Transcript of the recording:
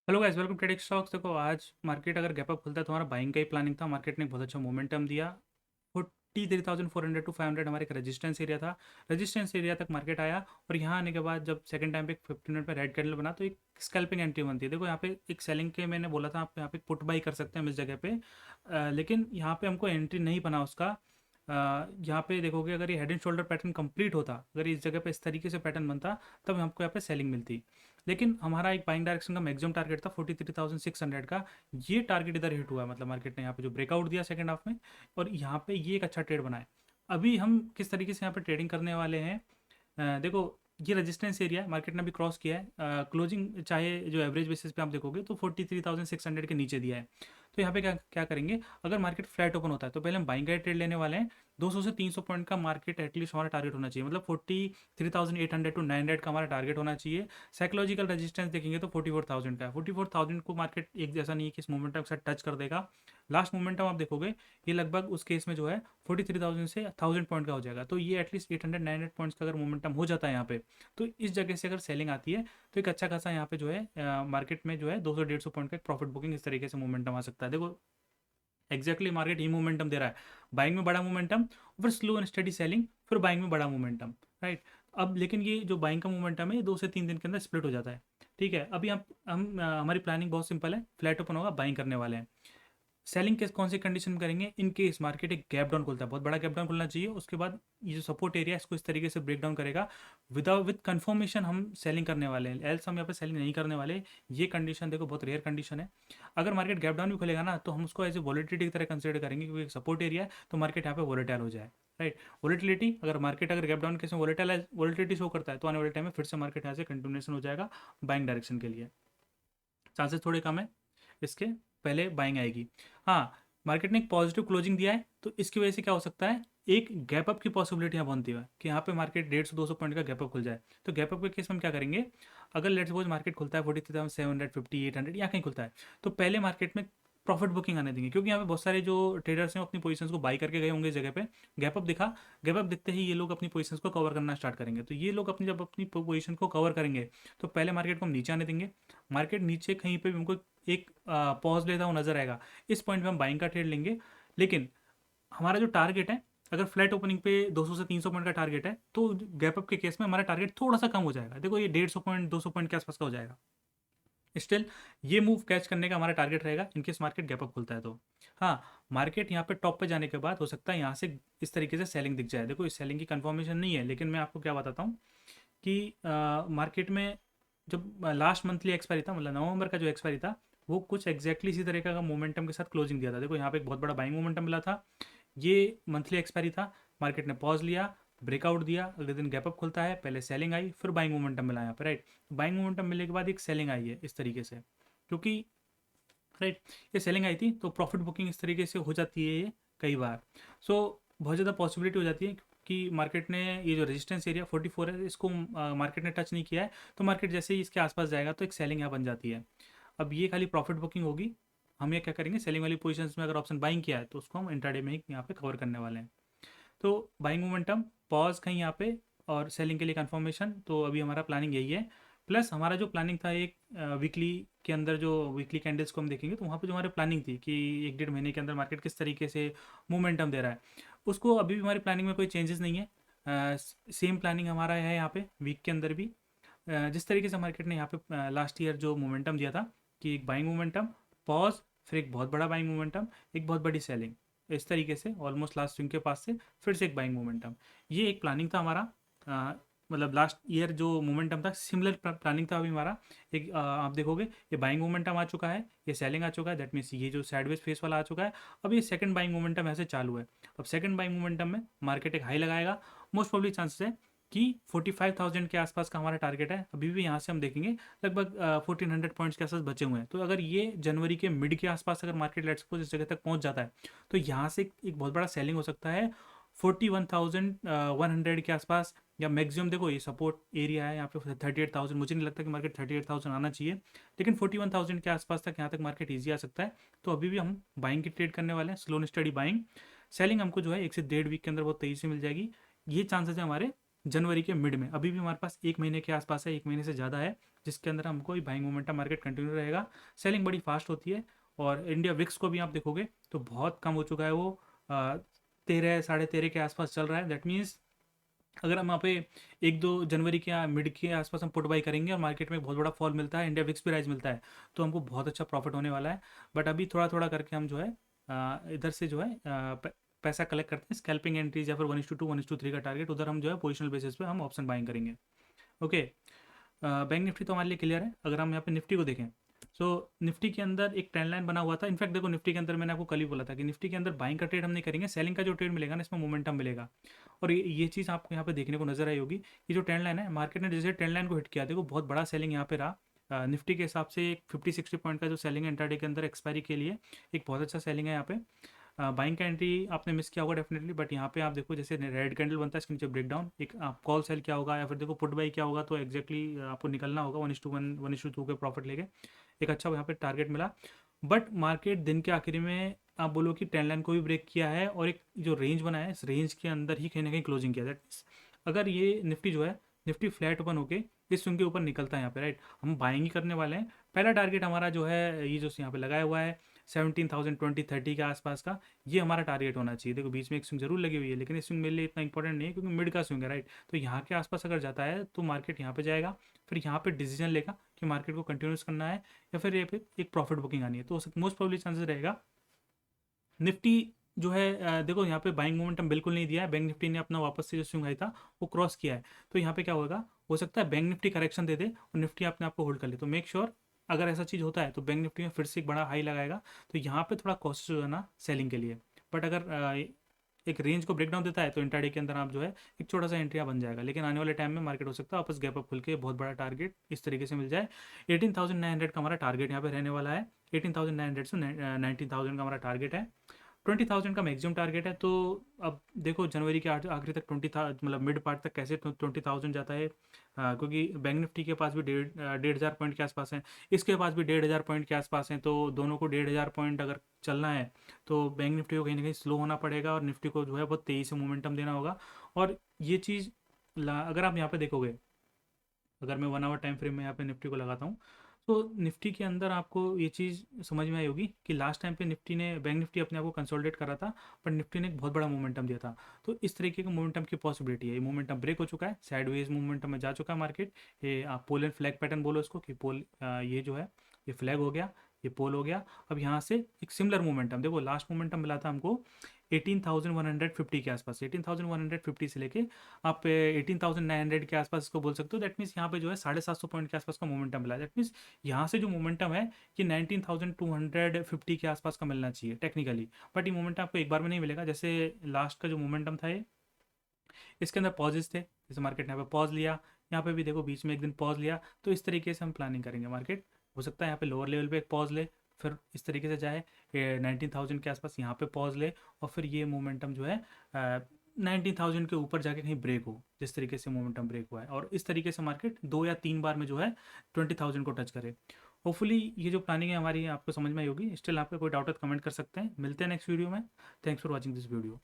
Hello guys, welcome trading stocks. देखो, आज market अगर गैप अप खुलता है तो हमारा बाइंग का ही प्लानिंग था। मार्केट ने बहुत अच्छा मोमेंटम दिया। 43,400 टू 500 हमारे एक रेजिस्टेंस एरिया था। रेजिस्टेंस एरिया तक मार्केट आया और यहाँ आने के बाद जब सेकंड टाइम पे 15 मिनट पे रेड कैंडल बना तो एक स्कैल्पिंग एंट्री बनती है। देखो यहाँ पे एक सेलिंग के मैंने बोला था, आप यहाँ पे पुट बाई कर सकते हैं हम इस जगह पे। लेकिन यहाँ पे हमको एंट्री नहीं बना उसका। यहाँ पे देखोगे, अगर ये head and shoulder pattern complete होता, अगर इस जगह पे इस तरीके से पैटर्न बनता, तब हमको यहाँ पे सेलिंग मिलती। लेकिन हमारा एक बाइंग डायरेक्शन का मैक्सिमम टारगेट था 43,600 का। ये टारगेट इधर हिट हुआ है, मतलब मार्केट ने यहाँ पे जो ब्रेकआउट दिया सेकंड हाफ में, और यहाँ पे ये एक अच्छा ट्रेड बनाए। अभी हम किस तरीके से यहाँ पे ट्रेडिंग करने वाले हैं, देखो, ये रेजिस्टेंस एरिया है, मार्केट ने अभी क्रॉस किया है। क्लोजिंग चाहे जो एवरेज बेसिस पे आप देखोगे तो 43,600 के नीचे दिया है। तो यहाँ पे क्या क्या करेंगे, अगर मार्केट फ्लैट ओपन होता है तो पहले हम बाइंग का ट्रेड लेने वाले हैं। 200 से 300 पॉइंट का मार्केट एटलीस्ट हमारा टारगेट होना चाहिए, मतलब 43,800 टू 900 का हमारा टारगेट होना चाहिए। साइकोलॉजिकल रेजिस्टेंस देखेंगे तो 44,000 का है। 44,000 को मार्केट एक जैसा नहीं है कि इस मोमेंटम के साथ टच कर देगा। लास्ट मोमेंटम आप देखोगे, ये लगभग उस केस में जो है 43,000 से 1000 पॉइंट का हो जाएगा। तो ये एटलीस्ट 800-900 पॉइंट्स का अगर मोमेंटम हो जाता है यहाँ पे, तो इस जगह से अगर सेलिंग आती है तो एक अच्छा खासा यहाँ पे जो है मार्केट में जो है 200-150 पॉइंट का प्रॉफिट बुकिंग इस तरीके से मोमेंटम आ सकता है। देखो, एग्जैक्टली मार्केट ही मोमेंटम दे रहा है। बाइंग में बड़ा मोमेंटम, फिर स्लो एंड स्टडी सेलिंग, फिर बाइंग में बड़ा मोमेंटम। राइट। अब लेकिन ये जो बाइंग का मोमेंटम है ये 2 से 3 दिन के अंदर स्प्लिट हो जाता है। ठीक है, अभी हमारी प्लानिंग बहुत सिंपल है। फ्लैट ओपन होगा, बाइंग करने वाले हैं। सेलिंग केस कौन सी कंडीशन में करेंगे, इन केस मार्केट एक गैप डाउन खुलता है, बहुत बड़ा गैप डाउन खुलना चाहिए। उसके बाद ये जो सपोर्ट एरिया है इसको इस तरीके से ब्रेक डाउन करेगा, विदाउट विद कंफर्मेशन हम सेलिंग करने वाले हैं। एल्स हम यहाँ पे सेलिंग नहीं करने वाले। ये कंडीशन देखो बहुत रेयर कंडीशन है। अगर मार्केट गैप डाउन भी खुलेगा ना तो हम उसको एज ए वॉलेटिलिटी की तरह कंसिडर करेंगे, क्योंकि सपोर्ट एरिया है तो मार्केट यहाँ पे वॉलेटाइल हो जाए। राइट। वॉलेटिलिटी, अगर मार्केट अगर गैप डाउन केस में वॉलेटिलिटी शो करता है तो आने वाले टाइम में फिर से मार्केट यहाँ से कंटिन्यूशन हो जाएगा बाइंग डायरेक्शन के लिए। चांसेस थोड़े कम है इसके, पहले बाइंग आएगी। हाँ, मार्केट ने एक पॉजिटिव क्लोजिंग दिया है तो इसकी वजह से क्या हो सकता है, एक गैप अप की पॉसिबिलिटी यहाँ बनती है कि यहाँ पे मार्केट 150-200 पॉइंट का गैप अप खुल जाए। तो गैप अप के केस में हम क्या करेंगे, अगर लेट्स सपोज मार्केट खुलता है 43,750, 800 या कहीं खुलता है, तो पहले मार्केट में प्रॉफिट बुकिंग आने देंगे, क्योंकि यहाँ पे बहुत सारे जो ट्रेडर्स हैं वो अपनी पोजीशंस को बाई करके गए होंगे इस जगह पे। गैप अप दिखा, गैप अप दिखते ही ये लोग अपनी पोजीशंस को कवर करना स्टार्ट करेंगे। तो ये लोग अपनी जब अपनी पोजीशन को कवर करेंगे तो पहले मार्केट को हम नीचे आने देंगे। मार्केट नीचे कहीं पे भी हमको एक पॉज लेता हुआ नजर आएगा, इस पॉइंट पे हम बाइंग का ट्रेड लेंगे। लेकिन हमारा जो टारगेट है, अगर फ्लैट ओपनिंग पे 200 से 300 पॉइंट का टारगेट है तो गैप अप के केस में हमारा टारगेट थोड़ा सा कम हो जाएगा। देखो, ये 150 पॉइंट 200 पॉइंट के आसपास का हो जाएगा। स्टिल ये मूव कैच करने का हमारा टारगेट रहेगा इनकेस मार्केट गैप अप खुलता है तो। हाँ, मार्केट यहाँ पे टॉप पे जाने के बाद हो सकता है यहाँ से इस तरीके से सेलिंग दिख जाए। देखो, इस सेलिंग की कंफर्मेशन नहीं है, लेकिन मैं आपको क्या बताता हूँ कि मार्केट में जब लास्ट मंथली एक्सपायरी था, मतलब नवंबर का जो एक्सपायरी था, वो कुछ एग्जैक्टली इसी तरीके का मोमेंटम के साथ क्लोजिंग दिया था। देखो, यहाँ पे एक बहुत बड़ा बाइंग मोमेंटम मिला था। ये मंथली एक्सपायरी था, मार्केट ने पॉज लिया, ब्रेकआउट दिया, अगले दिन गैप अप खुलता है, पहले सेलिंग आई, फिर बाइंग मोमेंटम मिला यहाँ पे। राइट। बाइंग मोमेंटम मिलने के बाद एक सेलिंग आई है इस तरीके से, क्योंकि राइट, ये सेलिंग आई थी तो प्रॉफिट बुकिंग इस तरीके से हो जाती है ये कई बार। सो बहुत ज़्यादा पॉसिबिलिटी हो जाती है कि मार्केट ने ये जो रेजिस्टेंस एरिया 44 है इसको मार्केट ने टच नहीं किया है, तो मार्केट जैसे ही इसके आसपास जाएगा तो एक सेलिंग यहाँ बन जाती है। अब ये खाली प्रॉफिट बुकिंग होगी। हम ये क्या करेंगे, सेलिंग वाली पोजीशंस में अगर ऑप्शन बाइंग किया है तो उसको हम इंट्राडे में ही यहाँ पे कवर करने वाले हैं। तो बाइंग मोमेंटम, पॉज कहीं यहाँ पे, और सेलिंग के लिए कंफर्मेशन। तो अभी हमारा प्लानिंग यही है। प्लस हमारा जो प्लानिंग था एक वीकली के अंदर, जो वीकली कैंडल्स को हम देखेंगे तो वहाँ पे जो हमारी प्लानिंग थी कि 1-1.5 महीने के अंदर मार्केट किस तरीके से मोमेंटम दे रहा है, उसको अभी भी हमारी प्लानिंग में कोई चेंजेस नहीं है। सेम प्लानिंग हमारा है यहाँ पे वीक के अंदर भी। जिस तरीके से मार्केट ने यहाँ पे लास्ट ईयर जो मोमेंटम दिया था कि एक बाइंग मोमेंटम, पॉज, फिर एक बहुत बड़ा बाइंग मोमेंटम, एक बहुत बड़ी सेलिंग, इस तरीके से ऑलमोस्ट लास्ट स्विंग के पास से फिर से एक बाइंग मोमेंटम। ये एक प्लानिंग था हमारा। मतलब लास्ट ईयर जो मोमेंटम था सिमिलर प्लानिंग था अभी हमारा। एक आप देखोगे ये बाइंग मोमेंटम आ चुका है, ये सेलिंग आ चुका है, दैट मीन्स ये जो साइडवेज फेस वाला आ चुका है। अब ये सेकंड बाइंग मोमेंटम यहाँ से चालू है। अब सेकंड बाइंग मोमेंटम में मार्केट एक हाई लगाएगा। मोस्ट प्रोबेबली चांसेस है कि 45,000 के आसपास का हमारा टारगेट है। अभी भी यहाँ से हम देखेंगे लगभग 1400 पॉइंट्स के आसपास बचे हुए हैं। तो अगर ये जनवरी के मिड के आसपास अगर मार्केट लेट्स सपोज इस जगह तक पहुँच जाता है तो यहाँ से एक बहुत बड़ा सेलिंग हो सकता है 41,100 के आसपास, या मैक्सिमम देखो ये सपोर्ट एरिया है यहाँ पे 38,000। मुझे नहीं लगता कि मार्केट 38,000 आना चाहिए, लेकिन 41,000 के आसपास तक यहाँ तक मार्केट ईजी आ सकता है। तो अभी भी हम बाइंग की ट्रेड करने वाले हैं, slow and study buying. Selling हमको जो है 1 से 1.5 वीक के अंदर बहुत तेज़ी से मिल जाएगी। ये चांसेस है हमारे जनवरी के मिड में। अभी भी हमारे पास 1 महीने के आसपास है, 1 महीने से ज़्यादा है, जिसके अंदर हमको बाइंग मोमेंटम मार्केट कंटिन्यू रहेगा। सेलिंग बड़ी फास्ट होती है, और इंडिया विक्स को भी आप देखोगे तो बहुत कम हो चुका है वो, 13 साढ़े 13 के आसपास चल रहा है। दैट मीन्स अगर हम यहाँ पे 1-2 जनवरी के मिड के आसपास हम पुट बाई करेंगे और मार्केट में बहुत बड़ा फॉल मिलता है, इंडिया विक्स भी राइज मिलता है, तो हमको बहुत अच्छा प्रॉफिट होने वाला है। बट अभी थोड़ा थोड़ा करके हम जो है इधर से जो है पैसा कलेक्ट करते हैं, स्कैल्पिंग एंट्रीज या फिर 1:2 1:3 का टारगेट, उधर हम जो है पोजिशनल बेसिस पे हम ऑप्शन बाइंग करेंगे। ओके, बैंक निफ्टी तो हमारे लिए क्लियर है। अगर हम यहाँ पे निफ्टी को देखें, सो निफ्टी के अंदर एक ट्रेंड लाइन बना हुआ था। इनफैक्ट देखो, निफ्टी के अंदर मैंने आपको कल ही बोला था कि निफ्टी के अंदर बाइंग का ट्रेड हम नहीं करेंगे, सेलिंग का जो ट्रेड मिलेगा ना, इसमें मोमेंटम मिलेगा। और ये चीज़ आपको यहाँ पे देखने को नजर आई होगी, ये जो ट्रेंड लाइन है, मार्केट ने जैसे ट्रेंड लाइन को हिट किया, देखो बहुत बड़ा सेलिंग यहाँ पे रहा। निफ्टी के हिसाब से एक 50-60 पॉइंट का जो सेलिंग है इंट्राडे के अंदर एक्सपायरी के लिए, एक बहुत अच्छा सेलिंग है यहाँ पे। बाइंग का एंट्री आपने मिस किया होगा डेफिनेटली, बट यहाँ पे आप देखो जैसे रेड कैंडल बनता है, इसके नीचे ब्रेकडाउन, एक आप कॉल सेल क्या होगा या फिर देखो पुट बाई क्या होगा, तो एक्जैक्टली आपको निकलना होगा 1:1 1:2 के प्रॉफिट लेके। एक अच्छा यहाँ पे टारगेट मिला, बट मार्केट दिन के आखिरी में आप बोलो कि ट्रेंड लाइन को भी ब्रेक किया है, और एक जो रेंज बनाया है, इस रेंज के अंदर ही कहीं ना कहीं क्लोजिंग किया। दैट मीन्स अगर ये निफ्टी जो है, निफ्टी फ्लैट ओपन होके इस स्विंग के ऊपर निकलता है यहाँ पे, राइट, हम बाइंग ही करने वाले हैं। पहला टारगेट हमारा जो है, ये जो यहाँ पे लगाया हुआ है 17,020-30 के आसपास का, ये हमारा टारगेट होना चाहिए। देखो बीच में एक स्विंग जरूर लगी हुई है, लेकिन इस स्विंग मेरे लिए इतना इंपॉर्टेंट नहीं है, क्योंकि मिड का स्विंग है, राइट। तो यहाँ के आसपास अगर जाता है तो मार्केट यहाँ पे जाएगा, फिर यहाँ पे डिसीजन लेगा कि मार्केट को कंटिन्यूस करना है या फिर ये पे एक प्रॉफिट बुकिंग आनी है। तो मोस्ट प्रोबेबली चांसेस रहेगा निफ्टी जो है, देखो यहाँ पे बाइंग मोमेंटम बिल्कुल नहीं दिया है, बैंक निफ्टी ने अपना वापस से जो स्विंग आई था वो क्रॉस किया है। तो यहाँ पे क्या होगा, हो सकता है बैंक निफ्टी करेक्शन दे दे और निफ्टी अपने आप को होल्ड कर ले। तो मेक श्योर अगर ऐसा चीज़ होता है तो बैंक निफ्टी में फिर से एक बड़ा हाई लगाएगा, तो यहाँ पे थोड़ा कॉस्ट हो जाना सेलिंग के लिए। बट अगर एक रेंज को ब्रेक डाउन देता है तो इंट्राडे के अंदर आप जो है एक छोटा सा एंट्रिया बन जाएगा। लेकिन आने वाले टाइम में मार्केट हो सकता है वापस गैप अप खुल के बहुत बड़ा टारगेट इस तरीके से मिल जाए। 18,900 का हमारा टारगेट यहाँ पे रहने वाला है, 18,900 से 19,000 का हमारा टारगेट है। 20,000 का मैक्सिमम टारगेट है। तो अब देखो जनवरी के आखिरी तक 20 था, मतलब मिड पार्ट तक कैसे 20,000 जाता है, क्योंकि बैंक निफ्टी के पास भी 1,500 पॉइंट के आसपास हैं, इसके पास भी 1,500 पॉइंट के आसपास हैं। तो दोनों को 1,500 पॉइंट अगर चलना है तो बैंक निफ्टी को कहीं ना कहीं स्लो होना पड़ेगा और निफ्टी को जो है बहुत तेज़ी से मोमेंटम देना होगा। और ये चीज़ अगर आप यहाँ पे देखोगे, अगर मैं 1 आवर टाइम फ्रेम में यहाँ पे निफ्टी को लगाता हूँ, तो निफ्टी के अंदर आपको ये चीज़ समझ में आई होगी कि लास्ट टाइम पे निफ्टी ने, बैंक निफ्टी अपने आप को कंसोलिडेट करा था, पर निफ्टी ने एक बहुत बड़ा मोमेंटम दिया था। तो इस तरीके के मोमेंटम की पॉसिबिलिटी है। ये मोमेंटम ब्रेक हो चुका है, साइडवेज मोमेंटम में जा चुका है मार्केट। ये आप पोल एंड फ्लैग पैटर्न बोलो इसको, कि पोल, ये जो है ये फ्लैग हो गया, ये पोल हो गया। अब यहाँ से एक सिमिलर मोमेंटम देखो, लास्ट मोमेंटम मिला था हमको 18,150 के आसपास, 18,150 से लेके आप 18,900 के आसपास इसको बोल सकते हो। दैट मीन्स यहाँ पे जो है 750 पॉइंट के आसपास का मोमेंटम मिला है। दैट मीन्स यहाँ से जो मोमेंटम है कि 19,250 के आसपास का मिलना चाहिए टेक्निकली। बट ये मोमेंटम आपको एक बार में नहीं मिलेगा। जैसे लास्ट का जो मोमेंटम था, ये इसके अंदर पॉजेस थे, जैसे मार्केट ने यहाँ पे पॉज लिया, यहाँ पे भी देखो बीच में एक दिन पॉज लिया। तो इस तरीके से हम प्लानिंग करेंगे। मार्केट हो सकता है यहाँ पे लोअर लेवल पे एक पॉज ले, फिर इस तरीके से जाए 19,000 के आसपास यहाँ पे पॉज ले, और फिर ये मोमेंटम जो है 19,000 के ऊपर जाके कहीं ब्रेक हो, जिस तरीके से मोमेंटम ब्रेक हुआ है। और इस तरीके से मार्केट 2 या 3 बार में जो है 20,000 को टच करे। होपफुली ये जो प्लानिंग है हमारी आपको समझ में आई होगी। स्टिल आपको कोई डाउट है तो कमेंट कर सकते हैं। मिलते हैं नेक्स्ट वीडियो में। Thanks for watching this video.